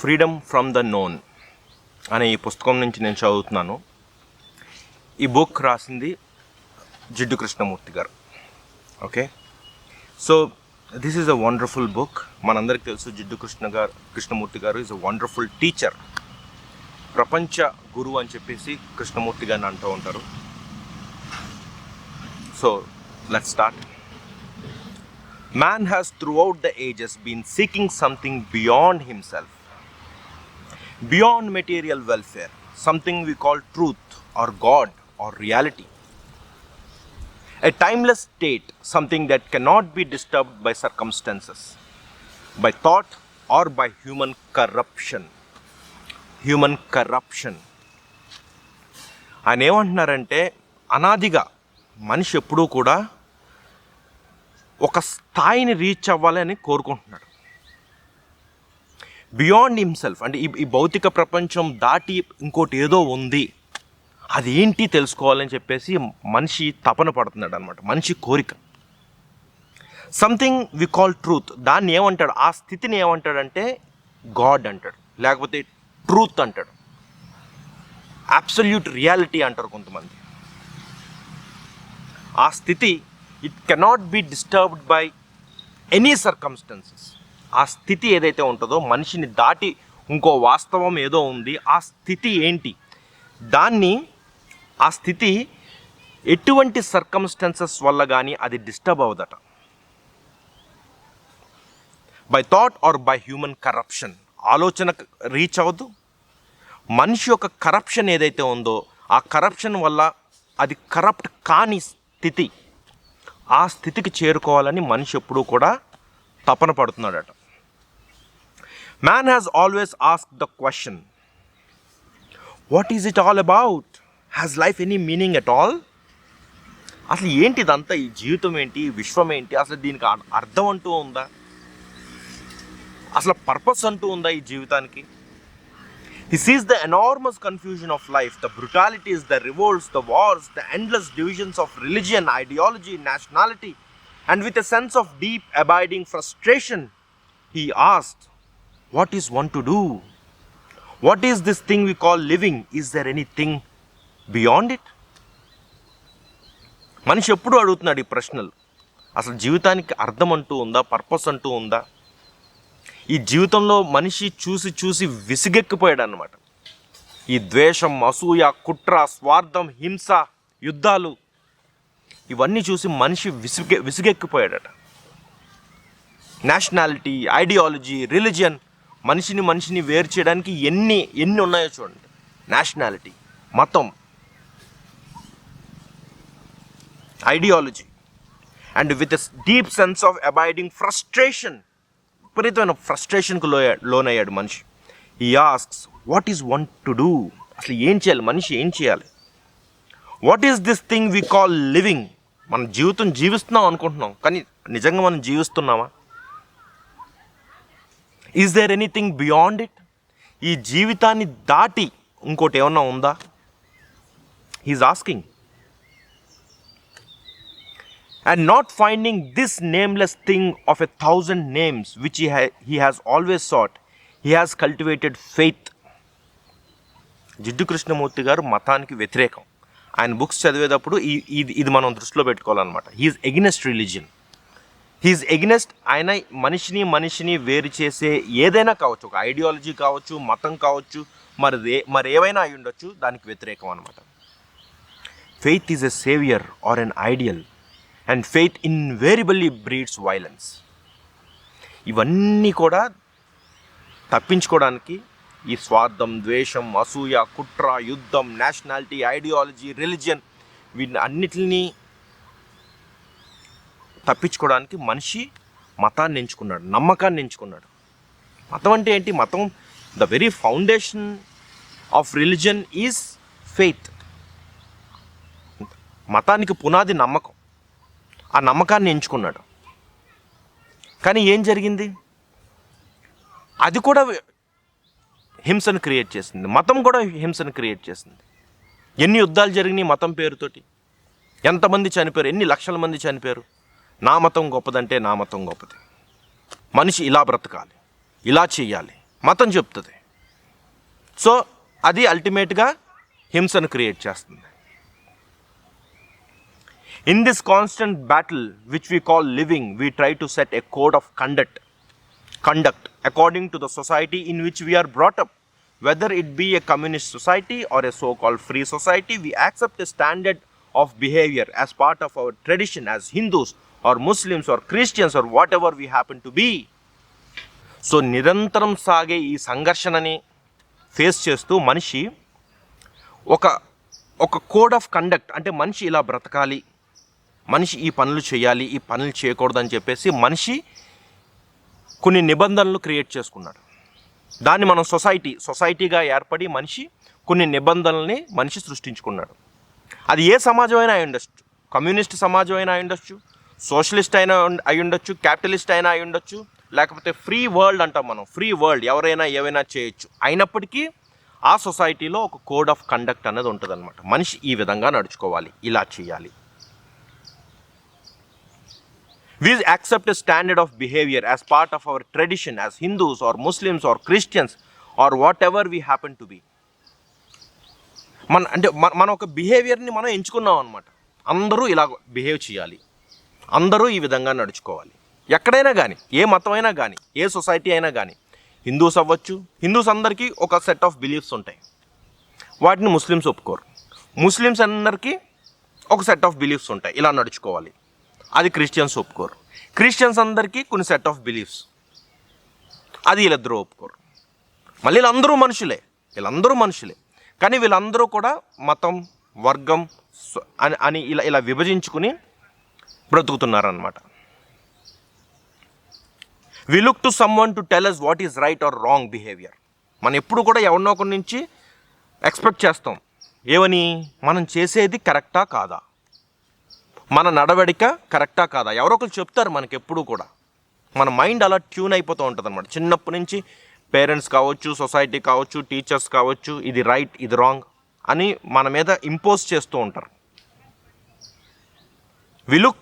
Freedom from the known అనే ఈ పుస్తకం నుంచి నేను చదువుతున్నాను. ఈ బుక్ రాసింది జిడ్డు కృష్ణమూర్తి గారు. Okay, so this is a wonderful book. మనందరికీ తెలుసు జిడ్డు కృష్ణమూర్తి గారు ఈజ్ అ వండర్ఫుల్ టీచర్. ప్రపంచ గురువు అని చెప్పేసి కృష్ణమూర్తి గారిని అంటూ ఉంటారు. So let's start. Man has throughout the ages been seeking something beyond himself, beyond material welfare, something we call truth or God or reality. A timeless state, something that cannot be disturbed by circumstances, by thought or by human corruption. Human corruption. ఆయన ఏమంటున్నారంటే అనాదిగా మనిషి ఎప్పుడూ కూడా ఒక స్థాయిని reach అవ్వాలని కోరుకుంటున్నాడు. బియాండ్ హిమ్సెల్ఫ్ అంటే ఈ భౌతిక ప్రపంచం దాటి ఇంకోటి ఏదో ఉంది, అది ఏంటి తెలుసుకోవాలని చెప్పేసి మనిషి తపన పడుతున్నాడు అనమాట, మనిషి కోరిక. సంథింగ్ వి కాల్ ట్రూత్, దాన్ని ఏమంటాడు, ఆ స్థితిని ఏమంటాడంటే గాడ్ అంటాడు, లేకపోతే ట్రూత్ అంటాడు, అబ్సల్యూట్ రియాలిటీ అంటారు కొంతమంది. ఆ స్థితి it cannot be disturbed by any circumstances. ఆ స్థితి ఏదైతే ఉంటుందో మనిషిని దాటి ఇంకో వాస్తవం ఏదో ఉంది. ఆ స్థితి ఏంటి, ఆ స్థితి ఎటువంటి సర్కమ్స్టెన్సెస్ వల్ల కానీ అది డిస్టర్బ్ అవ్వదట. By thought or by human corruption, ఆలోచన రీచ్ అవ్వదు. మనిషి యొక్క కరప్షన్ ఏదైతే ఉందో ఆ కరప్షన్ వల్ల అది కరప్ట్ కాని స్థితి, ఆ స్థితికి చేరుకోవాలని మనిషి ఎప్పుడూ కూడా తపన పడుతున్నాడట. Man has always asked the question, what is it all about? Has life any meaning at all? అసలు ఏంటి ఇదంతా, ఈ జీవితం ఏంటి, ఈ విశ్వం ఏంటి, అసలు దీనికి అర్థం అంటూ ఉందా, అసలు పర్పస్ అంటూ ఉందా ఈ జీవితానికి? He sees the enormous confusion of life, the brutalities, the revolts, the wars, the endless divisions of religion, ideology, nationality, and with a sense of deep abiding frustration, he asked, what is one to do? What is this thing we call living? Is there anything beyond it? మనిషి ఎప్పుడు అడుగుతున్నాడు ఈ ప్రశ్నలు. అసలు జీవితానికి అర్థం అంటూ ఉందా, పర్పస్ అంటూ ఉందా? ఈ జీవితంలో మనిషి చూసి చూసి విసిగెక్కిపోయాడు అన్నమాట. ఈ ద్వేషం, అసూయ, కుట్ర, స్వార్థం, హింస, యుద్ధాలు, ఇవన్నీ చూసి మనిషి విసిగెక్కిపోయాడట. నేషనాలిటీ, ఐడియాలజీ, రిలీజియన్, మనిషిని వేరు చేయడానికి ఎన్ని ఉన్నాయో చూడండి. నేషనాలిటీ, మతం, ideology, and with a deep sense of abiding frustration, విపరీతమైన ఫ్రస్ట్రేషన్కు లోనయ్యాడు మనిషి. He asks, what is one to do? అసలు ఏం చేయాలి, మనిషి ఏం చేయాలి? What is this thing we call living? మనం జీవితం జీవిస్తున్నాం అనుకుంటున్నాం, కానీ నిజంగా మనం జీవిస్తున్నామా? Is there anything beyond it? ఈ జీవితాన్ని దాటి ఇంకోటి ఏమన్నా ఉందా? He's asking. And not finding this nameless thing of 1,000 names which he has always sought, he has cultivated faith. జిడ్డు కృష్ణమూర్తి గారు మతానికి వ్యతిరేకం. ఆయన బుక్స్ చదివేటప్పుడు ఇది మనం దృష్టిలో పెట్టుకోవాలన్నమాట. He's against religion, he's against. ఆయన మనిషిని వేరు చేసే ఏదైనా కావచ్చు, ఒక ఐడియాలజీ కావచ్చు, మతం కావచ్చు, మరి ఏవైనా అయి ఉండొచ్చు, దానికి వ్యతిరేకం అనమాట. Faith is a saviour or an ideal, and faith invariably breeds violence. ఇవన్నీ కూడా తప్పించుకోవడానికి ఈ స్వార్థం, ద్వేషం, అసూయ, కుట్ర, యుద్ధం, నేషనాలిటీ, ఐడియాలజీ, రిలీజియన్, వీటిని అన్నిటిని తప్పించుకోవడానికి మనిషి మతాన్ని ఎంచుకున్నాడు, నమ్మకాన్ని ఎంచుకున్నాడు. మతం అంటే ఏంటి? మతం, the very foundation of religion is faith. మతానికి పునాది నమ్మకం. ఆ నమ్మకాన్ని ఎంచుకున్నాడు. కానీ ఏం జరిగింది? అది కూడా హింసను క్రియేట్ చేసింది. మతం కూడా హింసను క్రియేట్ చేసింది. ఎన్ని యుద్ధాలు జరిగినాయి మతం పేరుతోటి, ఎంతమంది చనిపోయారు, ఎన్ని లక్షల మంది చనిపోయారు. నా మతం గొప్పదంటే నా మతం గొప్పది, మనిషి ఇలా బ్రతకాలి, ఇలా చెయ్యాలి, మతం చెప్తుంది. సో అది అల్టిమేట్గా హింసను క్రియేట్ చేస్తుంది. In this constant battle which we call living, we try to set a code of conduct according to the society in which we are brought up. Whether it be a communist society or a so-called free society, we accept a standard of behavior as part of our tradition as Hindus or Muslims or Christians or whatever we happen to be. So నిరంతరం సాగే ఈ సంఘర్షణని face చేస్తూ మనిషి ఒక code of conduct, అంటే మనిషి ఇలా బ్రతకాలి, మనిషి ఈ పనులు చేయాలి, ఈ పనులు చేయకూడదని చెప్పేసి మనిషి కొన్ని నిబంధనలు క్రియేట్ చేసుకున్నాడు. దాన్ని మనం సొసైటీగా ఏర్పడి మనిషి కొన్ని నిబంధనల్ని మనిషి సృష్టించుకున్నాడు. అది ఏ సమాజం అయినా అయి ఉండొచ్చు, కమ్యూనిస్ట్ సమాజం అయినా అయి ఉండొచ్చు, సోషలిస్ట్ అయినా అయి ఉండొచ్చు, క్యాపిటలిస్ట్ అయినా అయి ఉండొచ్చు, లేకపోతే ఫ్రీ వరల్డ్ అంటాం మనం, ఫ్రీ వరల్డ్, ఎవరైనా ఏవైనా చేయొచ్చు. అయినప్పటికీ ఆ సొసైటీలో ఒక కోడ్ ఆఫ్ కండక్ట్ అనేది ఉంటుంది అనమాట. మనిషి ఈ విధంగా నడుచుకోవాలి, ఇలా చేయాలి. We accept a standard of behavior as part of our tradition as Hindus or Muslims or Christians or whatever we happen to be. మన ఒక బిహేవియర్ని మనం ఎంచుకున్నాం అనమాట. అందరూ ఇలా బిహేవ్ చేయాలి, అందరూ ఈ విధంగా నడుచుకోవాలి. ఎక్కడైనా కానీ, ఏ మతం అయినా కానీ, ఏ సొసైటీ అయినా కానీ, హిందూస్ అవ్వచ్చు, హిందూస్ అందరికీ ఒక సెట్ ఆఫ్ బిలీఫ్స్ ఉంటాయి, వాటిని ముస్లిమ్స్ ఒప్పుకోరు. ముస్లిమ్స్ అందరికీ ఒక సెట్ ఆఫ్ బిలీఫ్స్ ఉంటాయి, ఇలా నడుచుకోవాలి, అది క్రిస్టియన్స్ ఒప్పుకోరు. క్రిస్టియన్స్ అందరికీ కొన్ని సెట్ ఆఫ్ బిలీఫ్స్, అది వీళ్ళిద్దరూ ఒప్పుకోరు. మళ్ళీ వీళ్ళందరూ మనుషులే, కానీ వీళ్ళందరూ కూడా మతం, వర్గం అని ఇలా విభజించుకుని బ్రతుకుతున్నారన్నమాట. We look to someone to tell us what is right or wrong behaviour. మనం ఎప్పుడు కూడా ఎవరినో ఒకరి నుంచి ఎక్స్పెక్ట్ చేస్తాం, ఏమని, మనం చేసేది కరెక్టా కాదా, మన నడవడిక కరెక్టా కాదా. ఎవరో ఒకరు చెప్తారు మనకి ఎప్పుడు కూడా. మన మైండ్ అలా ట్యూన్ అయిపోతూ ఉంటుంది అనమాట. చిన్నప్పటి నుంచి పేరెంట్స్ కావచ్చు, సొసైటీ కావచ్చు, టీచర్స్ కావచ్చు, ఇది రైట్, ఇది రాంగ్ అని మన మీద ఇంపోజ్ చేస్తూ ఉంటారు. We look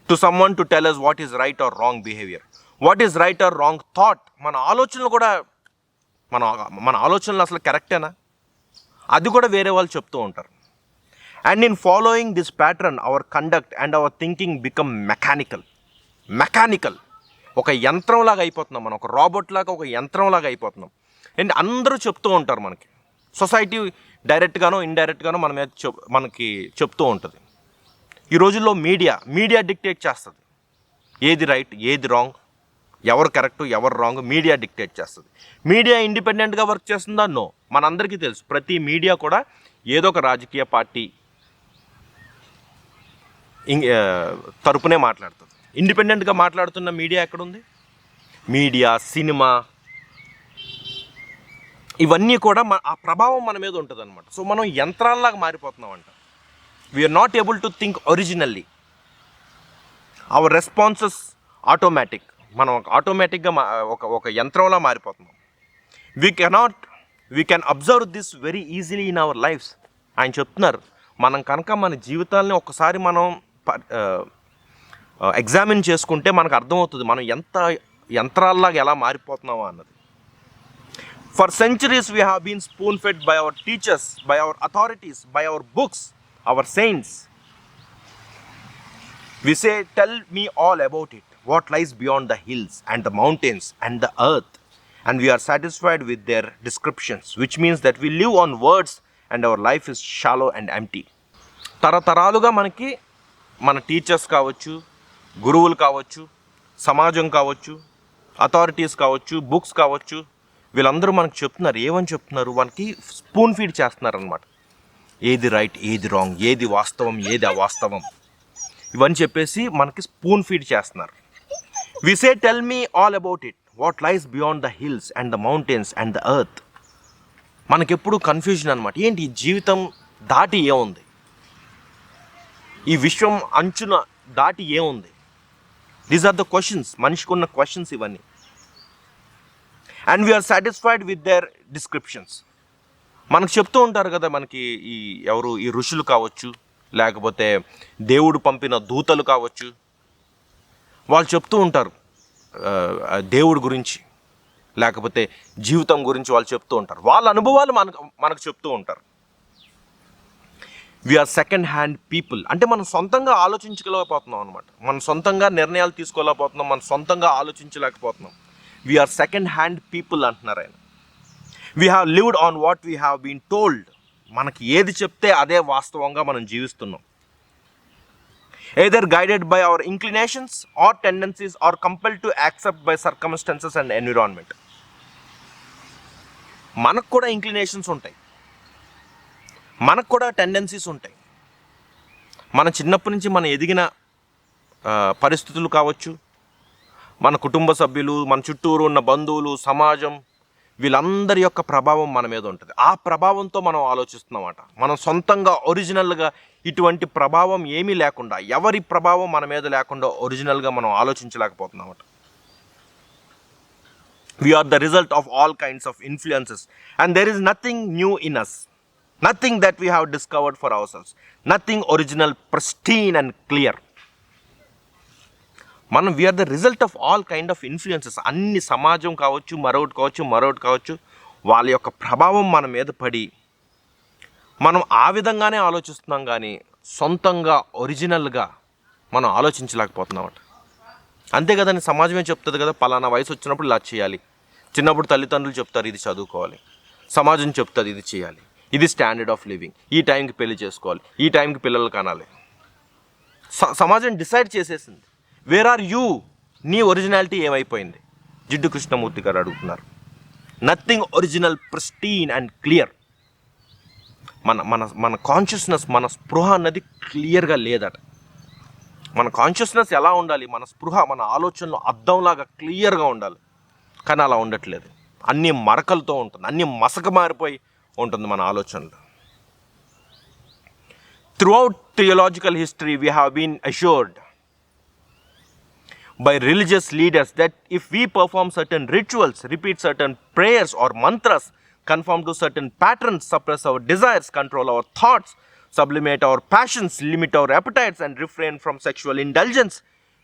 to someone to tell us what is right or wrong behaviour, what is right or wrong thought. మన ఆలోచనలు కూడా, మన ఆలోచనలు అసలు కరెక్టేనా, అది కూడా వేరే వాళ్ళు చెప్తూ ఉంటారు. And in following this pattern, our conduct and our thinking become mechanical. ఒక యంత్రంలాగా అయిపోతున్నాం మనం, ఒక రాబోట్ లాగా, ఒక యంత్రంలాగా అయిపోతున్నాం. అండ్ అందరూ చెప్తూ ఉంటారు మనకి, సొసైటీ డైరెక్ట్గానో ఇండైరెక్ట్గానో మనకి చెప్తూ ఉంటుంది. ఈ రోజుల్లో మీడియా డిక్టేట్ చేస్తుంది ఏది రైట్, ఏది రాంగ్, ఎవరు కరెక్ట్, ఎవరు రాంగ్. మీడియా డిక్టేట్ చేస్తుంది. మీడియా ఇండిపెండెంట్గా వర్క్ చేస్తుందా? నో. మనందరికీ తెలుసు, ప్రతి మీడియా కూడా ఏదో ఒక రాజకీయ పార్టీ తరపునే మాట్లాడుతుంది. ఇండిపెండెంట్గా మాట్లాడుతున్న మీడియా ఎక్కడుంది? మీడియా, సినిమా, ఇవన్నీ కూడా ఆ ప్రభావం మన మీద ఉంటుంది అనమాట. సో మనం యంత్రాల్లాగా మారిపోతున్నాం అంట. We are not able to think originally. Our responses automatic. మనం ఆటోమేటిక్గా ఒక యంత్రంలా మారిపోతున్నాం. We can observe this very easily in our lives. ఆయన చెప్తున్నారు, మనం కనుక మన జీవితాలని ఒకసారి మనం ఎగ్జామిన్ చేసుకుంటే మనకు అర్థమవుతుంది మనం ఎంత యంత్రాల్లాగా ఎలా మారిపోతున్నామో అన్నది. For centuries we have been spoon fed by our teachers, by our authorities, by our books, our saints. We say, tell me all about it, what lies beyond the hills and the mountains and the earth, and we are satisfied with their descriptions, which means that we live on words and our life is shallow and empty. తరతరాలుగా మనకి మన teachers కావచ్చు, గురువులు కావచ్చు, సమాజం కావచ్చు, authorities కావచ్చు, books కావచ్చు, వీళ్ళందరూ మనకు చెప్తున్నారు. ఏమని చెప్తున్నారు? మనకి స్పూన్ ఫీడ్ చేస్తున్నారు అనమాట. ఏది రైట్, ఏది రాంగ్, ఏది వాస్తవం, ఏది అవాస్తవం, ఇవన్నీ చెప్పేసి మనకి స్పూన్ ఫీడ్ చేస్తున్నారు. We say, tell me all about it, what lies beyond the hills and the mountains and the earth. మనకెప్పుడు కన్ఫ్యూజన్ అనమాట. ఏంటి ఈ జీవితం దాటి ఏముంది, ఈ విశ్వం అంచున దాటి ఏముంది? దీస్ ఆర్ ద క్వశ్చన్స్, మనిషికి ఉన్న క్వశ్చన్స్ ఇవన్నీ. And we are satisfied with their descriptions. మనకు చెప్తూ ఉంటారు కదా, మనకి ఈ ఋషులు కావచ్చు, లేకపోతే దేవుడు పంపిన దూతలు కావచ్చు, వాళ్ళు చెప్తూ ఉంటారు దేవుడి గురించి, లేకపోతే జీవితం గురించి వాళ్ళు చెప్తూ ఉంటారు. వాళ్ళ అనుభవాలు మనకు చెప్తూ ఉంటారు. వీఆర్ సెకండ్ హ్యాండ్ పీపుల్ అంటే మనం సొంతంగా ఆలోచించలేకపోతున్నాం అనమాట. మనం సొంతంగా నిర్ణయాలు తీసుకోలేకపోతున్నాం, మనం సొంతంగా ఆలోచించలేకపోతున్నాం. వీఆర్ సెకండ్ హ్యాండ్ పీపుల్ అంటున్నారు ఆయన. We have lived on what we have been told. మనకి ఏది చెప్తే అదే వాస్తవంగా మనం జీవిస్తున్నాం. either guided by our inclinations or tendencies or compelled to accept by circumstances and environment. మనకు కూడా ఇంక్లినేషన్స్ ఉంటాయి, మనకు కూడా టెండెన్సీస్ ఉంటాయి. మన చిన్నప్పటి నుంచి మన ఎదిగిన పరిస్థితులు కావచ్చు, మన కుటుంబ సభ్యులు, మన చుట్టూరు ఉన్న బంధువులు, సమాజం, వీళ్ళందరి యొక్క ప్రభావం మన మీద ఉంటుంది. ఆ ప్రభావంతో మనం ఆలోచిస్తున్నామట. మనం సొంతంగా ఒరిజినల్గా ఇటువంటి ప్రభావం ఏమీ లేకుండా, ఎవరి ప్రభావం మన మీద లేకుండా ఒరిజినల్గా మనం ఆలోచించలేకపోతున్నామట. We are the result of all kinds of influences and there is nothing new in us, nothing that we have discovered for ourselves, nothing original, pristine and clear. మనం we are the result of all kind of influences. అన్ని సమాజం కావచ్చు, మరొకటి కావచ్చు, వాళ్ళ యొక్క ప్రభావం మన మీద పడి మనం ఆ విధంగానే ఆలోచిస్తున్నాం, కానీ సొంతంగా ఒరిజినల్గా మనం ఆలోచించలేకపోతున్నామట. అంతే కదండి, సమాజమే చెప్తుంది కదా, పలానా వయసు వచ్చినప్పుడు ఇలా చేయాలి. చిన్నప్పుడు తల్లిదండ్రులు చెప్తారు ఇది చదువుకోవాలి, సమాజం చెప్తుంది ఇది చేయాలి, ఇది స్టాండర్డ్ ఆఫ్ లివింగ్, ఈ టైంకి పెళ్లి చేసుకోవాలి, ఈ టైంకి పిల్లలు కనాలి. సమాజం డిసైడ్ చేసేసింది. Where are you? నీ ఒరిజినాలిటీ ఏమైపోయింది? జిడ్డు కృష్ణమూర్తి గారు అడుగుతున్నారు. Nothing original, pristine and clear. మన మన మన కాన్షియస్నెస్, మన స్పృహ అన్నది క్లియర్గా లేదట. మన కాన్షియస్నెస్ ఎలా ఉండాలి? మన స్పృహ, మన ఆలోచనలు అద్దంలాగా క్లియర్గా ఉండాలి, కానీ అలా ఉండట్లేదు. అన్ని మరకలతో ఉంటుంది, అన్ని మసక మారిపోయి ఉంటుంది మన ఆలోచనలు. Throughout theological history we have been assured by religious leaders that if we perform certain rituals, repeat certain prayers or mantras, conform to certain patterns, suppress our desires, control our thoughts, sublimate our passions, limit our appetites and refrain from sexual indulgence,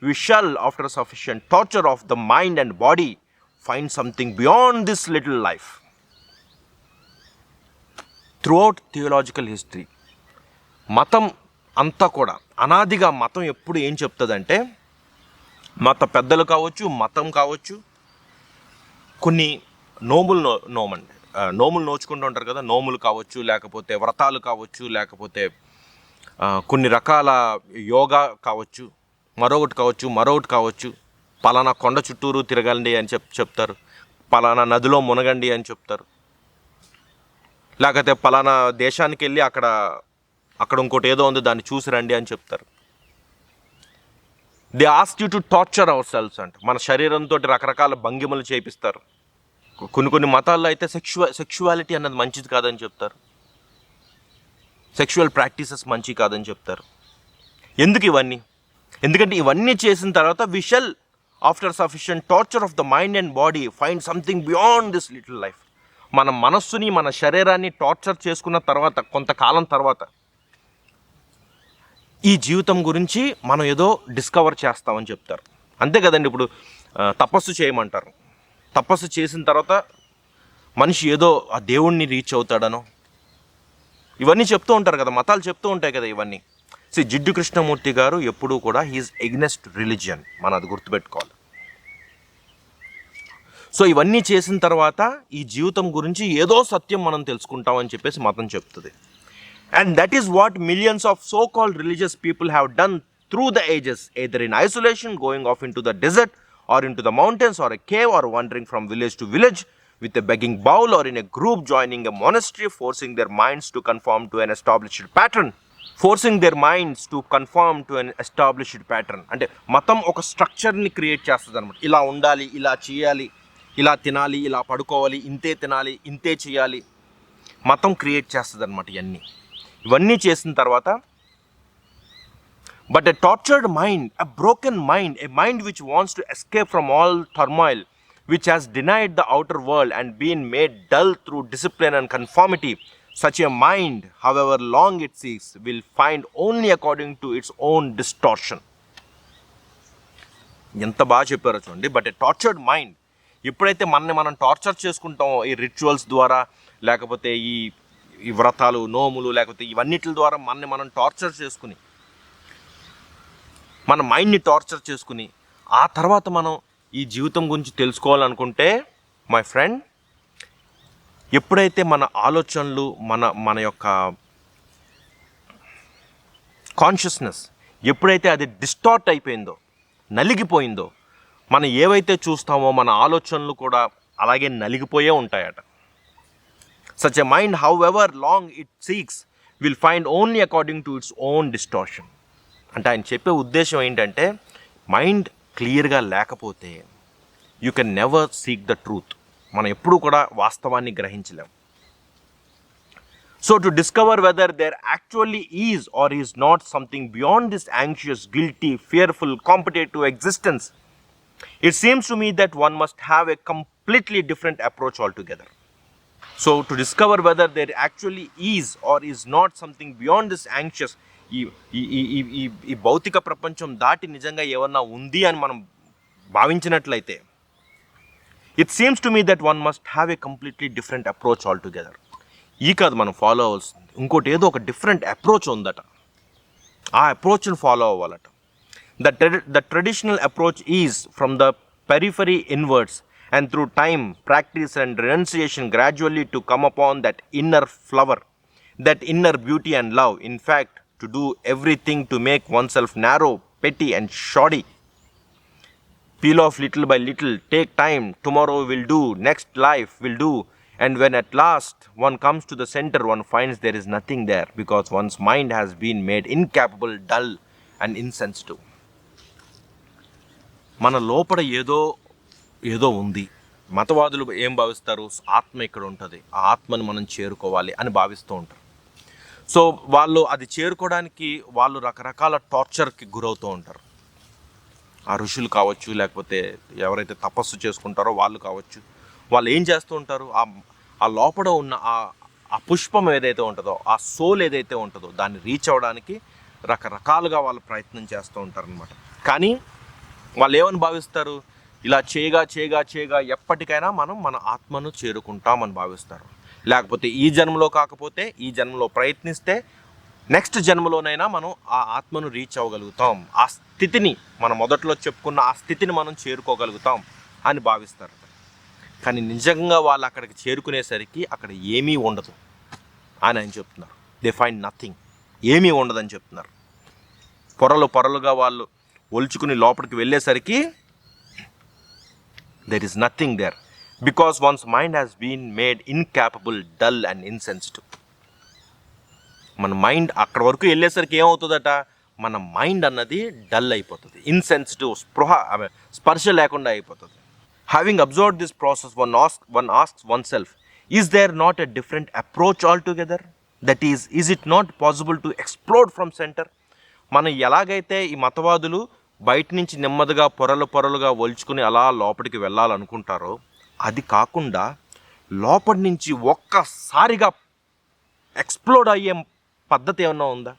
we shall, after sufficient torture of the mind and body, find something beyond this little life. Throughout theological history, మతం అంతా కూడా అనాదిగా మతం ఎప్పుడు ఏం చెప్తుందంటే, మత పెద్దలు కావచ్చు, మతం కావచ్చు, కొన్ని నోములు నోచుకుంటూ ఉంటారు కదా, నోములు కావచ్చు, లేకపోతే వ్రతాలు కావచ్చు, లేకపోతే కొన్ని రకాల యోగా కావచ్చు, మరొకటి కావచ్చు. పలానా కొండ చుట్టూరు తిరగండి అని చెప్తారు, పలానా నదిలో మునగండి అని చెప్తారు, లేకపోతే పలానా దేశానికి వెళ్ళి అక్కడ ఇంకోటి ఏదో ఉంది దాన్ని చూసి రండి అని చెప్తారు. They ask you to torture our selves అంట. మన శరీరంతో రకరకాల భంగిమలు చేపిస్తారు. కొన్ని మతాల్లో అయితే సెక్షువాలిటీ అన్నది మంచిది కాదని చెప్తారు, సెక్షువల్ ప్రాక్టీసెస్ మంచి కాదని చెప్తారు. ఎందుకు ఇవన్నీ? ఎందుకంటే ఇవన్నీ చేసిన తర్వాత we shall, after sufficient torture of the mind and body, find something beyond this little life. మన మనస్సుని, మన శరీరాన్ని టార్చర్ చేసుకున్న తర్వాత, కొంతకాలం తర్వాత ఈ జీవితం గురించి మనం ఏదో డిస్కవర్ చేస్తామని చెప్తారు. అంతే కదండి. ఇప్పుడు తపస్సు చేయమంటారు. తపస్సు చేసిన తర్వాత మనిషి ఏదో ఆ దేవుణ్ణి రీచ్ అవుతాడనో ఇవన్నీ చెప్తూ ఉంటారు కదా, మతాలు చెప్తూ ఉంటాయి కదా ఇవన్నీ. జిడ్డు కృష్ణమూర్తి గారు ఎప్పుడూ కూడా హీఈస్ ఎగ్నెస్ట్ రిలీజియన్, మనం అది గుర్తుపెట్టుకోవాలి. సో ఇవన్నీ చేసిన తర్వాత ఈ జీవితం గురించి ఏదో సత్యం మనం తెలుసుకుంటామని చెప్పేసి మతం చెప్తుంది. And that is what millions of so-called religious people have done through the ages, either in isolation, going off into the desert or into the mountains or a cave, or wandering from village to village with a begging bowl, or in a group joining a monastery, forcing their minds to conform to an established pattern. అంటే మతం ఒక స్ట్రక్చర్ని create చేస్తుంది అనమాట. ఇలా ఉండాలి, ఇలా చేయాలి, ఇలా తినాలి, ఇలా పడుకోవాలి, ఇంతే తినాలి, ఇంతే చేయాలి. మతం క్రియేట్ చేస్తుంది అనమాట ఇవన్నీ చేసిన తర్వాత, but a tortured mind, a broken mind, a mind which wants to escape from all turmoil, which has denied the outer world and been made dull through discipline and conformity, such a mind, however long it seeks, will find only according to its own distortion. ఎంత బాగా చెప్పారో చూడండి. But a tortured mind, ఎప్పుడైతే మనని మనం torture చేసుకుంటామో ఈ rituals ద్వారా, లేకపోతే ఈ వ్రతాలు, నోములు, లేకపోతే ఇవన్నిటి ద్వారా మనని మనం టార్చర్ చేసుకుని, మన మైండ్ని టార్చర్ చేసుకుని, ఆ తర్వాత మనం ఈ జీవితం గురించి తెలుసుకోవాలనుకుంటే మై ఫ్రెండ్, ఎప్పుడైతే మన ఆలోచనలు, మన యొక్క కాన్షియస్నెస్ ఎప్పుడైతే అది డిస్టార్ట్ అయిపోయిందో, నలిగిపోయిందో, మనం ఏవైతే చూస్తామో మన ఆలోచనలు కూడా అలాగే నలిగిపోయే ఉంటాయట. Such a mind how ever long it seeks will find only according to its own distortion. అంటే ఆయన చెప్పే ఉద్దేశం ఏంటంటే, మైండ్ క్లియర్గా లేకపోతే you can never seek the truth. మనం ఎప్పుడూ కూడా వాస్తవాన్ని గ్రహించలేం. So to discover whether there actually is or is not something beyond this anxious, guilty, fearful, competitive existence, it seems to me that one must have a completely different approach altogether. So to discover whether there actually is or is not something beyond this anxious, ఈ భౌతిక ప్రపంచం దాటి నిజంగా ఏమన్నా ఉంది అని మనం భావించినట్లయితే, it seems to me that one must have a completely different approach altogether. ఈ కాదు మనం ఫాలో అవ్వాల్సింది, ఇంకోటి ఏదో ఒక డిఫరెంట్ అప్రోచ్ ఉందట. ఆ అప్రోచ్ని ఫాలో అవ్వాలట. The traditional approach is from the periphery inwards and through time, practice and renunciation gradually to come upon that inner flower, that inner beauty and love. In fact to do everything to make oneself narrow, petty and shoddy. Peel off little by little, take time, tomorrow will do, next life will do. And when at last one comes to the center, one finds there is nothing there, because one's mind has been made incapable, dull and insensitive. మన లోపల ఏదో ఉంది. మతవాదులు ఏం భావిస్తారు? ఆత్మ ఇక్కడ ఉంటుంది, ఆ ఆత్మను మనం చేరుకోవాలి అని భావిస్తూ ఉంటారు. సో వాళ్ళు అది చేరుకోవడానికి వాళ్ళు రకరకాల టార్చర్కి గురవుతూ ఉంటారు. ఆ ఋషులు కావచ్చు, లేకపోతే ఎవరైతే తపస్సు చేసుకుంటారో వాళ్ళు కావచ్చు. వాళ్ళు ఏం చేస్తూ ఉంటారు? ఆ లోపల ఉన్న ఆ పుష్పం ఏదైతే ఉంటుందో, ఆ సోల్ ఏదైతే ఉంటుందో, దాన్ని రీచ్ అవ్వడానికి రకరకాలుగా వాళ్ళు ప్రయత్నం చేస్తూ ఉంటారనమాట. కానీ వాళ్ళు ఏమని భావిస్తారు? ఇలా చేయగా ఎప్పటికైనా మనం మన ఆత్మను చేరుకుంటామని భావిస్తారు. లేకపోతే ఈ జన్మలో కాకపోతే ఈ జన్మలో ప్రయత్నిస్తే నెక్స్ట్ జన్మలోనైనా మనం ఆ ఆత్మను రీచ్ అవ్వగలుగుతాం, ఆ స్థితిని, మనం మొదట్లో చెప్పుకున్న ఆ స్థితిని మనం చేరుకోగలుగుతాం అని భావిస్తారు. కానీ నిజంగా వాళ్ళు అక్కడికి చేరుకునేసరికి అక్కడ ఏమీ ఉండదు అని ఆయన చెప్తున్నారు. దే ఫైండ్ నథింగ్, ఏమీ ఉండదని చెప్తున్నారు. పొరలుగా వాళ్ళు ఒలుచుకుని లోపలికి వెళ్ళేసరికి there is nothing there, because one's mind has been made incapable, dull and insensitive. మన మైండ్ అక్కడి వరకు వెళ్ళేసరికి ఏమవుతుందట? మన మైండ్ అన్నది డల్ అయిపోతుంది, ఇన్సెన్సిటివ్, స్పర్శ లేకుండా అయిపోతుంది. Having observed this process, one asks oneself, is there not a different approach altogether? That is it not possible to explode from center? మనం ఎలాగైతే ఈ మతవాదులు బయట నుంచి నెమ్మదిగా పొరలుగా ఒలుచుకుని అలా లోపలికి వెళ్ళాలనుకుంటారో, అది కాకుండా లోపటి నుంచి ఒక్కసారిగా ఎక్స్ప్లోడ్ అయ్యే పద్ధతి ఏమన్నా ఉందా?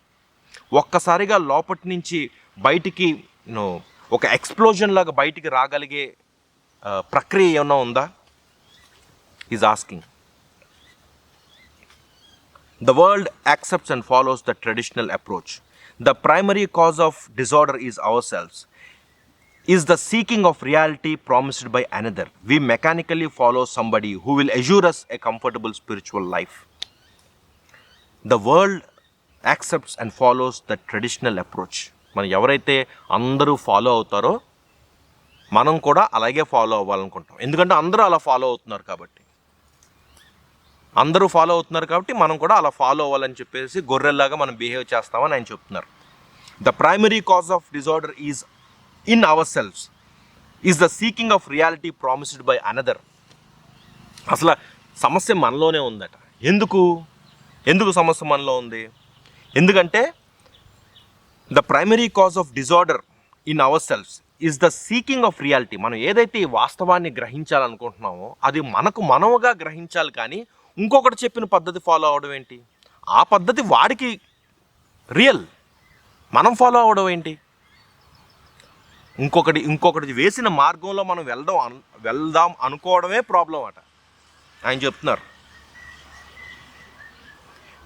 ఒక్కసారిగా లోపటి నుంచి బయటికి ఒక ఎక్స్ప్లోజన్ లాగా బయటికి రాగలిగే ప్రక్రియ ఏమన్నా ఉందా? Is asking. The world accepts and follows the traditional approach. The primary cause of disorder is ourselves. Is the seeking of reality promised by another. We mechanically follow somebody who will assure us a comfortable spiritual life. The world accepts and follows the traditional approach. మనం ఎవరైతే అందరూ follow అవుతారో మనం కూడా అలాగే follow అవ్వాలనుకుంటాం. ఎందుకంటే అందరూ అలా ఫాలో అవుతున్నారు కాబట్టి. మనం కూడా అలా ఫాలో అవ్వాలని చెప్పేసి గొర్రెల్లాగా మనం బిహేవ్ చేస్తామని ఆయన చెప్తున్నారు. The primary cause of disorder is in our selves, is the seeking of reality promised by another. అసలు సమస్య మనలోనే ఉందట. ఎందుకు సమస్య మనలో ఉంది? ఎందుకంటే the primary cause of disorder in our selves is the seeking of reality. మనం ఏదైతే ఈ వాస్తవాన్ని గ్రహించాలనుకుంటున్నామో అది మనముగా గ్రహించాలి, కానీ ఇంకొకటి చెప్పిన పద్ధతి ఫాలో అవడం ఏంటి? ఆ పద్ధతి వాడికి రియల్, మనం ఫాలో అవడం ఏంటి? ఇంకొకటి వేసిన మార్గంలో మనం వెళ్దాం అనుకోవడమే ప్రాబ్లం అట. ఆయన చెప్తున్నారు,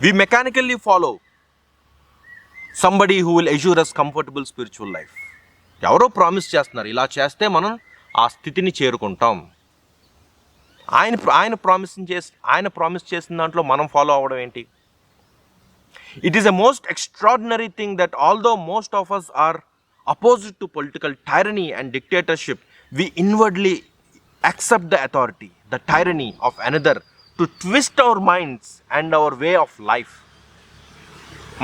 we mechanically follow somebody who will assure us comfortable spiritual life. ఎవరో ప్రామిస్ చేస్తున్నారు, ఇలా చేస్తే మనం ఆ స్థితిని చేరుకుంటాం. ఆయన ప్రామిస్ చేసిన దాంట్లో మనం ఫాలో అవ్వడం ఏంటి? It is a most extraordinary thing that although most of us are opposed to political tyranny and dictatorship, we inwardly accept the authority, the tyranny of another to twist our minds and our way of life.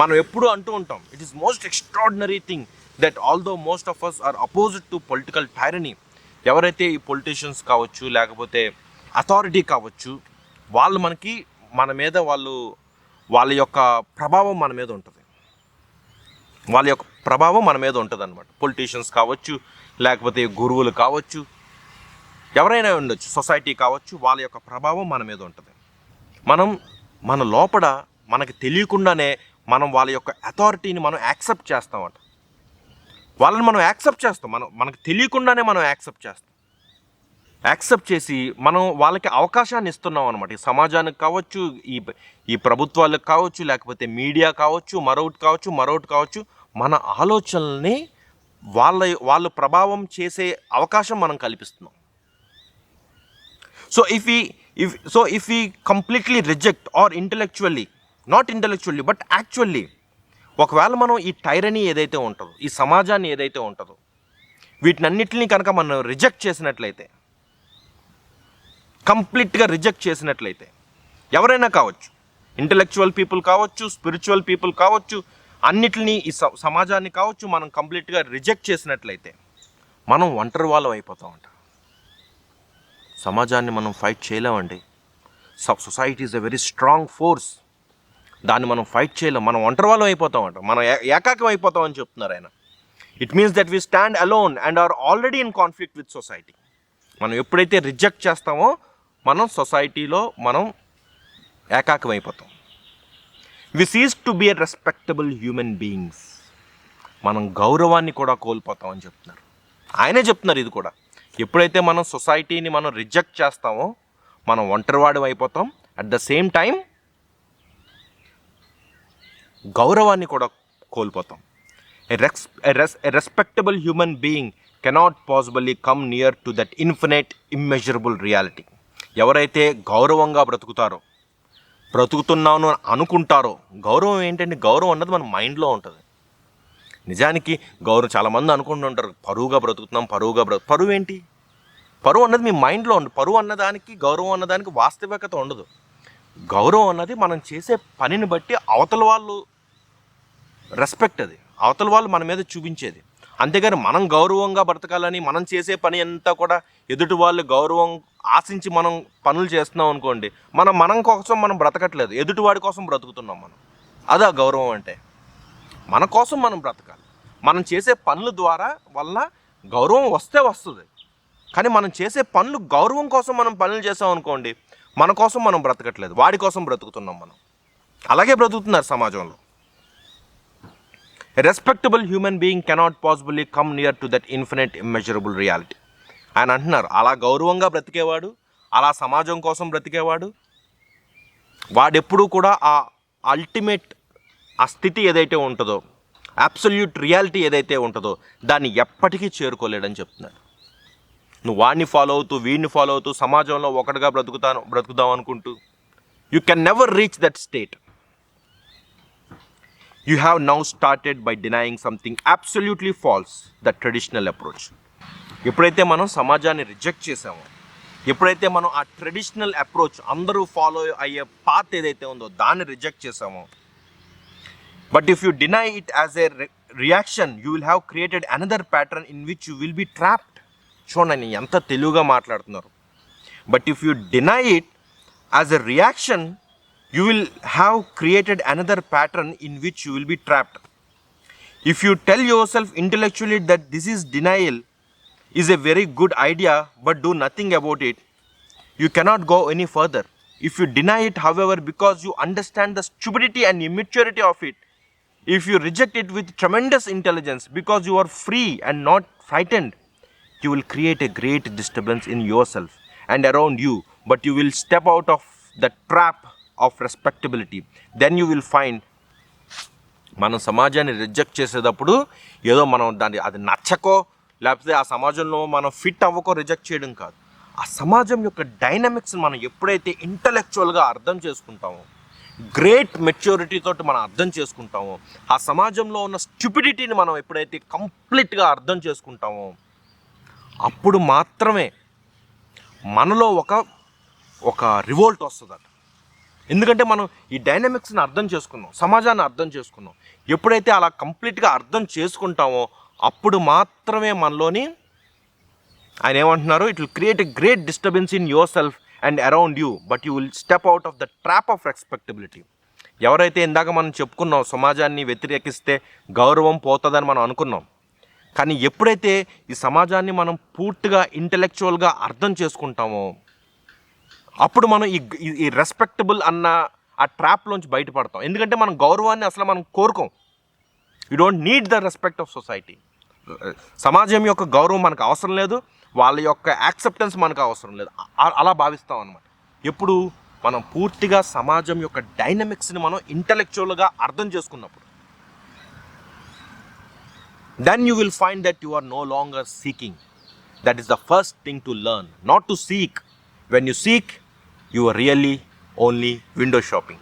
మనం ఎప్పుడు అంటూ ఉంటాం, it is most extraordinary thing that although most of us are opposed to political tyranny, ఎవరైతే ఈ politicians కావచ్చు, లేకపోతే authority కావచ్చు, వాళ్ళు మన మీద వాళ్ళ యొక్క ప్రభావం మన మీద ఉంటుంది. అన్నమాట. పొలిటీషియన్స్ కావచ్చు, లేకపోతే గురువులు కావచ్చు, ఎవరైనా ఉండొచ్చు, సొసైటీ కావచ్చు, వాళ్ళ యొక్క ప్రభావం మన మీద ఉంటుంది. మన లోపల మనకి తెలియకుండానే మనం వాళ్ళ యొక్క అథారిటీని మనం యాక్సెప్ట్ చేస్తామట. వాళ్ళని మనం యాక్సెప్ట్ చేస్తాం, మనకు తెలియకుండానే మనం యాక్సెప్ట్ చేసి మనం వాళ్ళకి అవకాశాన్ని ఇస్తున్నాం అనమాట. ఈ సమాజానికి కావచ్చు, ఈ ప్రభుత్వాలకు కావచ్చు, లేకపోతే మీడియా కావచ్చు, మరొకటి కావచ్చు, మన ఆలోచనల్ని వాళ్ళు ప్రభావం చేసే అవకాశం మనం కల్పిస్తున్నాం. So if we completely reject or not intellectually but actually, ఒకవేళ మనం ఈ టైరనీ ఏదైతే ఉంటుందో, ఈ సమాజాన్ని ఏదైతే ఉంటుందో, వీటినన్నిటిని కనుక మనం కంప్లీట్గా రిజెక్ట్ చేసినట్లయితే, ఎవరైనా కావచ్చు, ఇంటెలెక్చువల్ పీపుల్ కావచ్చు, స్పిరిచువల్ పీపుల్ కావచ్చు, అన్నిటినీ ఈ సమాజాన్ని కావచ్చు, మనం కంప్లీట్గా రిజెక్ట్ చేసినట్లయితే మనం ఒంటరి వాళ్ళం అయిపోతామంట. సమాజాన్ని మనం ఫైట్ చేయలేమండి. Society is a very strong force. దాన్ని మనం ఫైట్ చేయలేం. మనం ఒంటరి వాళ్ళం అయిపోతామంట. మనం ఏకాకం అయిపోతామని చెప్తున్నారు ఆయన. It means that we stand alone and are already in conflict with society. మనం ఎప్పుడైతే రిజెక్ట్ చేస్తామో మనం సొసైటీలో ఏకాకం అయిపోతాం. We cease to be a respectable human beings. మనం గౌరవాన్ని కూడా కోల్పోతాం అని చెప్తున్నారు. ఆయనే చెప్తున్నారు ఇది కూడా. ఎప్పుడైతే మనం సొసైటీని రిజెక్ట్ చేస్తామో మనం ఒంటరివాడు అయిపోతాం. అట్ ద సేమ్ టైం గౌరవాన్ని కూడా కోల్పోతాం. A respectable human being cannot possibly come near to that infinite immeasurable reality. ఎవరైతే గౌరవంగా బ్రతుకుతున్నాను అనుకుంటారో, గౌరవం ఏంటంటే, గౌరవం అన్నది మన మైండ్లో ఉంటుంది. నిజానికి గౌరవం చాలామంది అనుకుంటుంటారు, పరువుగా బ్రతుకుతున్నాం, పరువు ఏంటి? పరువు అన్నది మీ మైండ్లో ఉంది. పరువు అన్నదానికి, గౌరవం అన్నదానికి వాస్తవికత ఉండదు. గౌరవం అన్నది మనం చేసే పనిని బట్టి అవతల వాళ్ళు రెస్పెక్ట్, అది అవతల వాళ్ళు మన మీద చూపించేది. అంతేగాని మనం గౌరవంగా బ్రతకాలని మనం చేసే పని అంతా కూడా ఎదుటి వాళ్ళు గౌరవం ఆశించి మనం పనులు చేస్తున్నాం అనుకోండి, మనం కోసం మనం బ్రతకట్లేదు, ఎదుటివాడి కోసం బ్రతుకుతున్నాం మనం. అదా గౌరవం అంటే. మన కోసం మనం బ్రతకాలి. మనం చేసే పనుల వల్ల గౌరవం వస్తుంది. కానీ మనం చేసే పనులు గౌరవం కోసం మనం పనులు చేసాం అనుకోండి, మన కోసం మనం బ్రతకట్లేదు, వాడి కోసం బ్రతుకుతున్నాం మనం. అలాగే బ్రతుకుతున్నారు సమాజంలో. A respectable human being cannot possibly come near to that infinite immeasurable reality. ఆయన అంటున్నారు, అలా గౌరవంగా బ్రతికేవాడు, అలా సమాజం కోసం బ్రతికేవాడు, వాడెప్పుడూ కూడా ఆ అల్టిమేట్, ఆ స్థితి ఏదైతే ఉంటుందో, అబ్సల్యూట్ రియాలిటీ ఏదైతే ఉంటుందో, దాన్ని ఎప్పటికీ చేరుకోలేడని చెప్తున్నారు. నువ్వు వాడిని ఫాలో అవుతూ, వీడిని ఫాలో అవుతూ, సమాజంలో ఒకటిగా బ్రతుకుదాం అనుకుంటూ, you can never reach that state. You have now started by denying something absolutely false, the traditional approach. ఎప్పుడైతే మనం సమాజాన్ని రిజెక్ట్ చేసామో, ఎప్పుడైతే మనం ఆ ట్రెడిషనల్ అప్రోచ్, అందరూ ఫాలో అయ్యే పాత్ ఏదైతే ఉందో దాన్ని రిజెక్ట్ చేసామో, but if you deny it as a reaction, you will have created another pattern in which you will be trapped. చూడండి ఎంత తెలుగుగా మాట్లాడుతున్నారు. But if you deny it as a reaction, you will have created another pattern in which you will be trapped. If you tell yourself intellectually that this is denial is a very good idea but do nothing about it, you cannot go any further. If you deny it, however, because you understand the stupidity and immaturity of it, if you reject it with tremendous intelligence because you are free and not frightened, you will create a great disturbance in yourself and around you, but you will step out of the trap of respectability. Then you will find, మనం సమాజాన్ని reject చేసేటప్పుడు ఏదో మనం దాన్ని అది నచ్చకో లేకపోతే ఆ సమాజంలో మనం ఫిట్ అవ్వకో రిజెక్ట్ చేయడం కాదు. ఆ సమాజం యొక్క డైనమిక్స్ని మనం ఎప్పుడైతే ఇంటలెక్చువల్గా అర్థం చేసుకుంటామో, గ్రేట్ మెచ్యూరిటీ తోటి మనం అర్థం చేసుకుంటామో, ఆ సమాజంలో ఉన్న స్టూపిడిటీని మనం ఎప్పుడైతే కంప్లీట్గా అర్థం చేసుకుంటామో, అప్పుడు మాత్రమే మనలో ఒక రివోల్ట్ వస్తుందట. ఎందుకంటే మనం ఈ డైనమిక్స్ని అర్థం చేసుకున్నాం, సమాజాన్ని అర్థం చేసుకున్నాం. ఎప్పుడైతే అలా కంప్లీట్గా అర్థం చేసుకుంటామో అప్పుడు మాత్రమే మనలోని, ఆయన ఏమంటున్నారు, it will create a great disturbance in your self and around you, but you will step out of the trap of respectability. ఎవరైతే ఇందాక మనం చెప్పుకున్నాం సమాజాన్ని వ్యతిరేకిస్తే గౌరవం పోతుందని మనం అనుకున్నాం, కానీ ఎప్పుడైతే ఈ సమాజాన్ని మనం పూర్తిగా ఇంటలెక్చువల్గా అర్థం చేసుకుంటామో అప్పుడు మనం ఈ రెస్పెక్టబుల్ అన్న ఆ ట్రాప్లోంచి బయటపడతాం. ఎందుకంటే మనం గౌరవాన్ని అసలు మనం కోరుకోం. You don't need the respect of society. సమాజం యొక్క గౌరవం మనకు అవసరం లేదు, వాళ్ళ యొక్క యాక్సెప్టెన్స్ మనకు అవసరం లేదు, అలా భావిస్తాం అన్నమాట. ఎప్పుడు మనం పూర్తిగా సమాజం యొక్క డైనమిక్స్ని మనం ఇంటలెక్చువల్గా అర్థం చేసుకున్నప్పుడు, then you will find that you are no longer seeking. That is the first thing to learn, not to seek. When you seek, you are really only window shopping.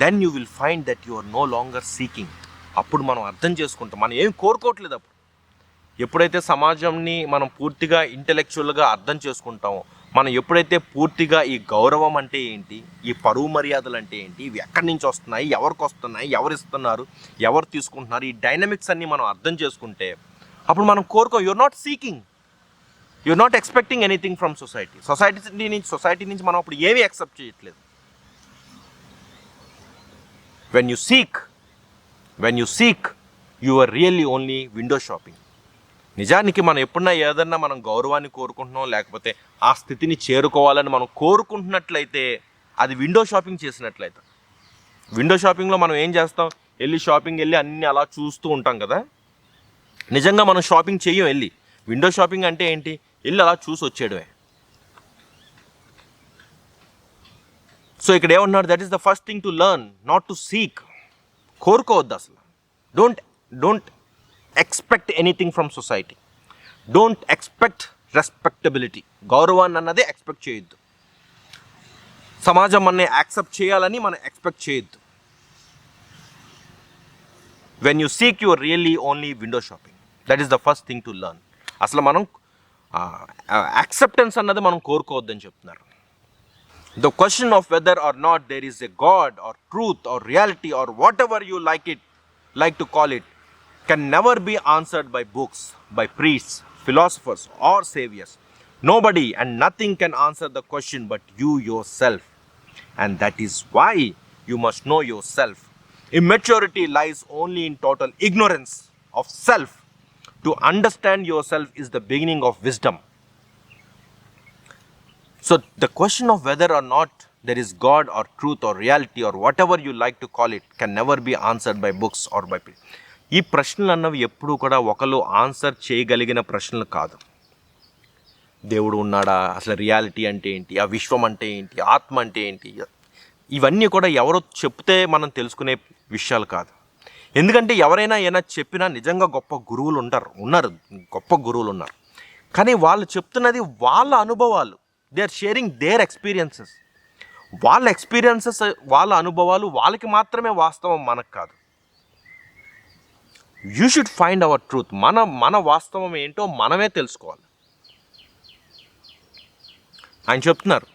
Then you will find that you are no longer seeking. అప్పుడు మనం అర్థం చేసుకుంటాం, మనం ఏం కోరుకోవట్లేదు. అప్పుడు ఎప్పుడైతే సమాజంని మనం పూర్తిగా ఇంటలెక్చువల్గా అర్థం చేసుకుంటామో, మనం ఎప్పుడైతే పూర్తిగా ఈ గౌరవం అంటే ఏంటి, ఈ పరువు మర్యాదలు అంటే ఏంటి, ఇవి ఎక్కడి నుంచి వస్తున్నాయి, ఎవరికి వస్తున్నాయి, ఎవరు ఇస్తున్నారు, ఎవరు తీసుకుంటున్నారు, ఈ డైనమిక్స్ అన్నీ మనం అర్థం చేసుకుంటే అప్పుడు మనం కోరుకో. You're not seeking, you're not expecting anything from society నుంచి మనం అప్పుడు ఏమీ యాక్సెప్ట్ చేయట్లేదు. when you seek you are really only window shopping. నిజానికి మనం ఎప్పుడన్నా ఏదన్నా మనం గౌరవాన్ని కోరుకుంటున్నాం, లేకపోతే ఆ స్థితిని చేరుకోవాలని మనం కోరుకుంటున్నట్లయితే అది విండో షాపింగ్ చేసినట్లయితే. విండో షాపింగ్లో మనం ఏం చేస్తాం, షాపింగ్ వెళ్ళి అన్నీ అలా చూస్తూ ఉంటాం కదా. నిజంగా మనం షాపింగ్ చెయ్యం వెళ్ళి. విండో షాపింగ్ అంటే ఏంటి, వెళ్ళి అలా చూసి వచ్చేయడమే. సో ఇక్కడ ఏమన్నారు, that is the first thing to learn, not to seek. కోరుకోవద్దు అసలు. Don't expect anything from society. Don't expect respectability. గౌరవాన్ని అన్నదే ఎక్స్పెక్ట్ చేయొద్దు. సమాజం మనని యాక్సెప్ట్ చేయాలని మనం ఎక్స్పెక్ట్ చేయొద్దు. When you seek your really only window shopping. That is the first thing to learn. అసలు మనం యాక్సెప్టెన్స్ అన్నది మనం కోరుకోవద్దని చెప్తున్నారు. The question of whether or not there is a God or truth or reality or whatever you like to call it can never be answered by books, by priests, philosophers or saviors. Nobody and nothing can answer the question but you yourself. And that is why you must know yourself. Immaturity lies only in total ignorance of self. To understand yourself is the beginning of wisdom. So the question of whether or not there is God or truth or reality or whatever you like to call it can never be answered by books or by people. ఈ ప్రశ్నలు అన్నవి ఎప్పుడూ కూడా ఒకరు answer చేయగలిగిన ప్రశ్నలు కాదు. దేవుడు ఉన్నాడా, అసలు రియాలిటీ అంటే ఏంటి, ఆ విశ్వం అంటే ఏంటి, ఆత్మ అంటే ఏంటి, ఇవన్నీ కూడా ఎవరో చెప్తే మనం తెలుసుకునే విషయాలు కాదు. ఎందుకంటే ఎవరైనా ఏమైనా చెప్పినా నిజంగా గొప్ప గురువులు ఉన్నారు, గొప్ప గురువులు ఉన్నారు. కానీ వాళ్ళు చెప్తున్నది వాళ్ళ అనుభవాలు. They are sharing their experiences. వాళ్ళ ఎక్స్పీరియన్సెస్, వాళ్ళ అనుభవాలు వాళ్ళకి మాత్రమే వాస్తవం, మనకు కాదు. You should find our truth. మన వాస్తవం ఏంటో మనమే తెలుసుకోవాలి. ఆయన చెప్తున్నారు,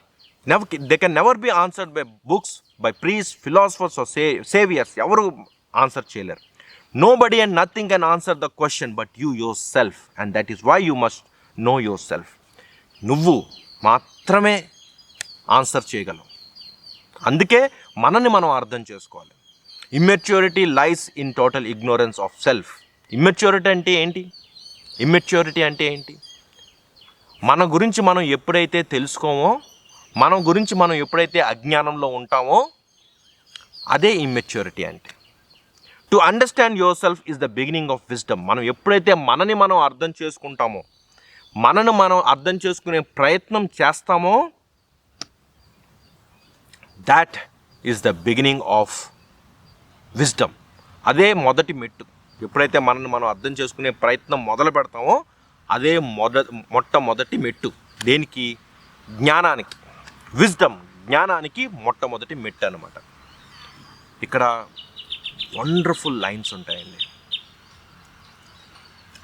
they can never be answered by books, by priests, philosophers or saviours. ఎవరు ఆన్సర్ చేయలేరు. Nobody and nothing can answer the question but you yourself. And that is why you must know yourself. నువ్వు మాత్రమే answer చేయగలవు. అందుకే మనని మనం అర్థం చేసుకోవాలి. Immaturity lies in total ignorance of self. Immaturity అంటే ఏంటి? మన గురించి మనం ఎప్పుడైతే తెలుసుకోమో, మన గురించి మనం ఎప్పుడైతే అజ్ఞానంలో ఉంటామో అదే ఇమ్మెచ్యూరిటీ అంటే. To understand your self is the beginning of wisdom. మనం ఎప్పుడైతే మనని మనం అర్థం చేసుకుంటామో, మనను మనం అర్థం చేసుకునే ప్రయత్నం చేస్తామో, that is the beginning of wisdom. అదే మొదటి మెట్టు. ఎప్పుడైతే మనల్ని మనం అర్థం చేసుకునే ప్రయత్నం మొదలు పెడతామో అదే మొట్టమొదటి మెట్టు. దేనికి? జ్ఞానానికి. విజ్డమ్, జ్ఞానానికి మొట్టమొదటి మెట్టు అన్నమాట. ఇక్కడ వండర్ఫుల్ లైన్స్ ఉంటాయండి.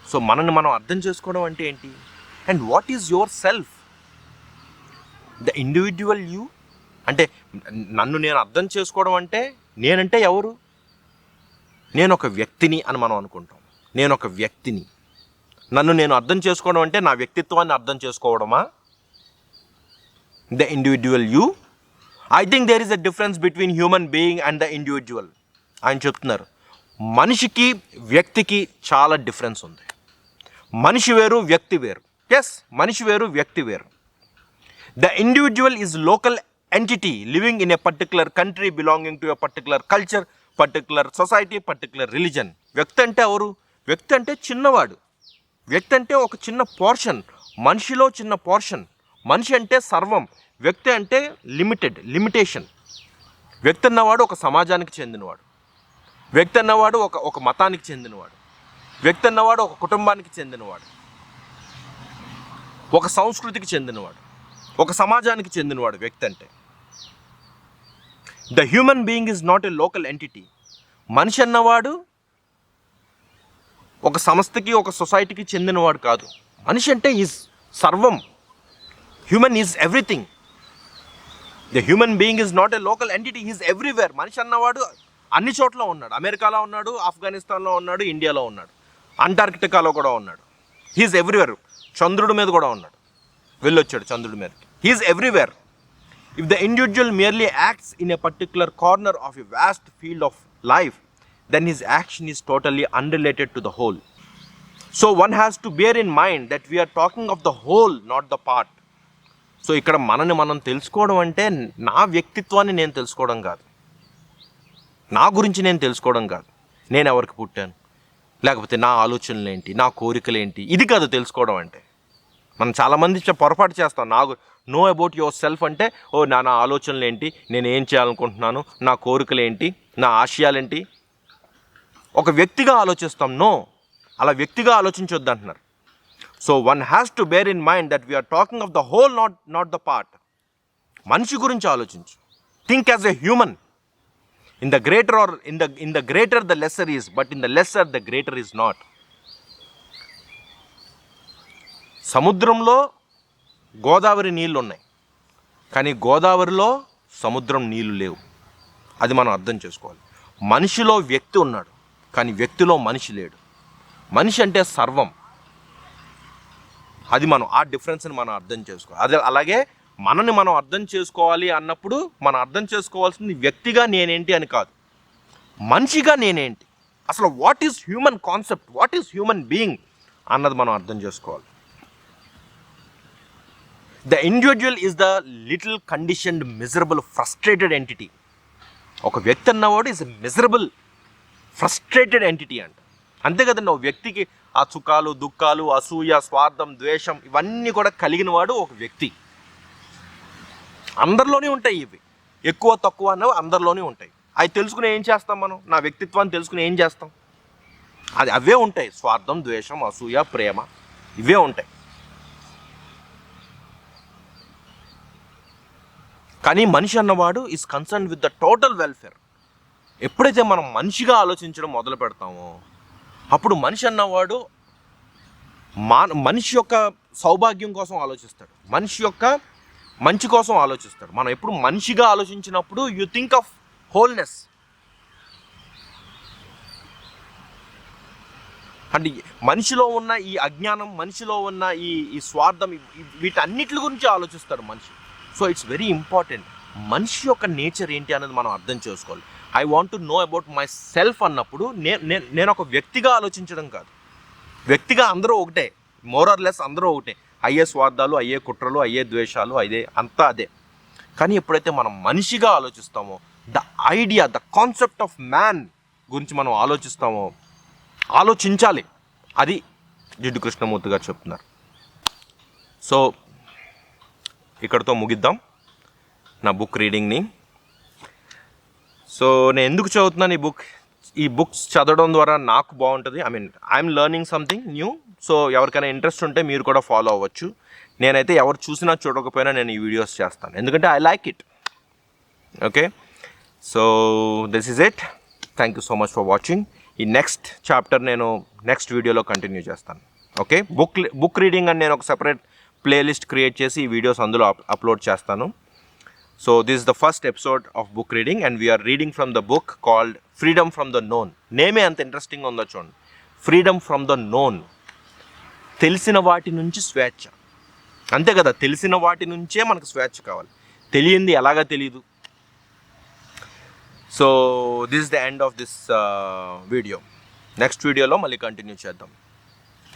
సో మనల్ని మనం అర్థం చేసుకోవడం అంటే ఏంటి? And what is your self? The individual you. అంటే నన్ను నేను అర్థం చేసుకోవడం అంటే నేనంటే ఎవరు? నేను ఒక వ్యక్తిని అని మనం అనుకుంటాం. నేను ఒక వ్యక్తిని. నన్ను నేను అర్థం చేసుకోవడం అంటే నా వ్యక్తిత్వాన్ని అర్థం చేసుకోవడమా? The individual you. I think there is a difference between human being and the individual. ఆయన చెప్తున్నారు, మనిషికి వ్యక్తికి చాలా డిఫరెన్స్ ఉంది. మనిషి వేరు, వ్యక్తి వేరు. ఎస్, మనిషి వేరు, వ్యక్తి వేరు. The individual is local entity living in a particular country, belonging to a particular culture, particular society, particular religion. వ్యక్తి అంటే ఎవరు? వ్యక్తి అంటే చిన్నవాడు. వ్యక్తి అంటే ఒక చిన్న పోర్షన్, మనిషిలో చిన్న పోర్షన్. మనిషి అంటే సర్వం, వ్యక్తి అంటే లిమిటేషన్. వ్యక్తి అన్నవాడు ఒక సమాజానికి చెందినవాడు. వ్యక్తి అన్నవాడు ఒక మతానికి చెందినవాడు. వ్యక్తి అన్నవాడు ఒక కుటుంబానికి చెందినవాడు, ఒక సంస్కృతికి చెందినవాడు, ఒక సమాజానికి చెందినవాడు వ్యక్తి అంటే. The human being is not a local entity. మనిషి అన్నవాడు ఒక సంస్థకి, ఒక సొసైటీకి చెందినవాడు కాదు. మనిషి అంటే ఈజ్ సర్వం. Human is everything. The human being is not a local entity, is everywhere. మనిషి అన్నవాడు అన్ని చోట్ల ఉన్నాడు. అమెరికాలో ఉన్నాడు, ఆఫ్ఘనిస్తాన్లో ఉన్నాడు, ఇండియాలో ఉన్నాడు, అంటార్కిటికాలో కూడా ఉన్నాడు. He is everywhere. చంద్రుడి మీద కూడా ఉన్నాడు, వెళ్ళొచ్చాడు చంద్రుడి మీద. He is everywhere. If the individual merely acts in a particular corner of a vast field of life, then his action is totally unrelated to the whole. So one has to bear in mind that we are talking of the whole, not the part. So ఇక్కడ మనని మనం తెలుసుకోవడం అంటే నా వ్యక్తిత్వాన్ని నేను తెలుసుకోవడం కాదు, నా గురించి నేను తెలుసుకోవడం కాదు, నేను ఎవరికి పుట్టాను, లేకపోతే నా ఆలోచనలు ఏంటి, నా కోరికలు ఏంటి, ఇది కాదు తెలుసుకోవడం అంటే. మనం చాలామంది పొరపాటు చేస్తాం. నో అబౌట్ యువర్ సెల్ఫ్ అంటే, నా ఆలోచనలు ఏంటి, నేను ఏం చేయాలనుకుంటున్నాను, నా కోరికలు ఏంటి, నా ఆశయాలేంటి, ఒక వ్యక్తిగా ఆలోచిస్తాం. నో, అలా వ్యక్తిగా ఆలోచించొద్దు అంటున్నారు. So one has to bear in mind that we're talking of the whole, not the part. మనిషి గురించి ఆలోచించు. Think as a human. In the greater the lesser is, but in the lesser the greater is not. సముద్రంలో గోదావరి నీళ్ళు ఉన్నాయి, కానీ గోదావరిలో సముద్రం నీళ్ళు లేవు. అది మనం అర్థం చేసుకోవాలి. మనిషిలో వ్యక్తి ఉన్నాడు, కానీ వ్యక్తిలో మనిషి లేడు. మనిషి అంటే సర్వం. అది మనం ఆ డిఫరెన్స్ని మనం అర్థం చేసుకోవాలి. అదే అలాగే మనని మనం అర్థం చేసుకోవాలి అన్నప్పుడు మనం అర్థం చేసుకోవాల్సింది వ్యక్తిగా నేనేంటి అని కాదు, మనిషిగా నేనేంటి, అసలు what is human concept, what is human being అన్నది మనం అర్థం చేసుకోవాలి. The individual is the little conditioned miserable frustrated entity. ఒక వ్యక్తి అన్నవాడు ఈజ్ మిజరబుల్ ఫ్రస్ట్రేటెడ్ ఎంటిటీ అంట. అంతే కదండి, ఒక వ్యక్తికి ఆ సుఖాలు, దుఃఖాలు, అసూయ, స్వార్థం, ద్వేషం ఇవన్నీ కూడా కలిగిన వాడు ఒక వ్యక్తి. అందరిలోనే ఉంటాయి ఇవి, ఎక్కువ తక్కువ అన్నవి అందరిలోనే ఉంటాయి. అవి తెలుసుకుని ఏం చేస్తాం మనం? నా వ్యక్తిత్వాన్ని తెలుసుకుని ఏం చేస్తాం? అవే ఉంటాయి. స్వార్థం, ద్వేషం, అసూయ, ప్రేమ ఇవే ఉంటాయి. కానీ మనిషి అన్నవాడు is concern with the total welfare. ఎప్పుడైతే మనం మనిషిగా ఆలోచించడం మొదలు పెడతామో అప్పుడు మనిషి అన్నవాడు మనిషి యొక్క సౌభాగ్యం కోసం ఆలోచిస్తాడు, మనిషి యొక్క మంచి కోసం ఆలోచిస్తాడు. మనం ఎప్పుడు మనిషిగా ఆలోచించినప్పుడు యు థింక్ ఆఫ్ హోల్నెస్. అంటే మనిషిలో ఉన్న ఈ అజ్ఞానం, మనిషిలో ఉన్న ఈ స్వార్థం, వీటన్నిటి గురించి ఆలోచిస్తాడు మనిషి. So it's very important. మనిషి యొక్క నేచర్ ఏంటి అనేది మనం అర్థం చేసుకోవాలి. I want to know about my self అన్నప్పుడు నేను ఒక వ్యక్తిగా ఆలోచించడం కాదు. వ్యక్తిగా అందరూ ఒకటే, మోర్ ఆర్ లెస్ అందరూ ఒకటే. అయ్యే స్వార్థాలు, అయ్యే కుట్రలు, అయ్యే ద్వేషాలు, అంతా అదే. కానీ ఎప్పుడైతే మనం మనిషిగా ఆలోచిస్తామో the idea, the concept of man గురించి మనం ఆలోచిస్తామో ఆలోచించాలి. అది జిడ్డు కృష్ణమూర్తి గారు చెప్తున్నారు. సో ఇక్కడితో ముగిద్దాం నా బుక్ రీడింగ్ని. సో నేను ఎందుకు చదువుతున్నాను ఈ బుక్స్ చదవడం ద్వారా నాకు బాగుంటుంది. I'm learning something new. So ఎవరికైనా ఇంట్రెస్ట్ ఉంటే మీరు కూడా ఫాలో అవ్వచ్చు. నేనైతే ఎవరు చూసినా చూడకపోయినా నేను ఈ వీడియోస్ చేస్తాను, ఎందుకంటే I like it. Okay, so this is it. Thank you so much for watching. ఈ నెక్స్ట్ చాప్టర్ నేను నెక్స్ట్ వీడియోలో కంటిన్యూ చేస్తాను. ఓకే, బుక్ రీడింగ్ అని నేను ఒక సెపరేట్ ప్లేలిస్ట్ క్రియేట్ చేసి ఈ వీడియోస్ అందులో అప్లోడ్ చేస్తాను. So this is the first episode of book reading and we are reading from the book called freedom from the known. నేమే అంత ఇంట్రెస్టింగ్గా ఉందో చూడండి. Freedom from the known. తెలిసిన వాటి నుంచి స్వేచ్ఛ. అంతే కదా, తెలిసిన వాటి నుంచే మనకు స్వేచ్ఛ కావాలి. తెలియంది ఎలాగా తెలియదు. So this is the end of this video. Next వీడియోలో మళ్ళీ కంటిన్యూ చేద్దాం.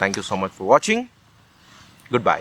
Thank you so much for watching. Good bye.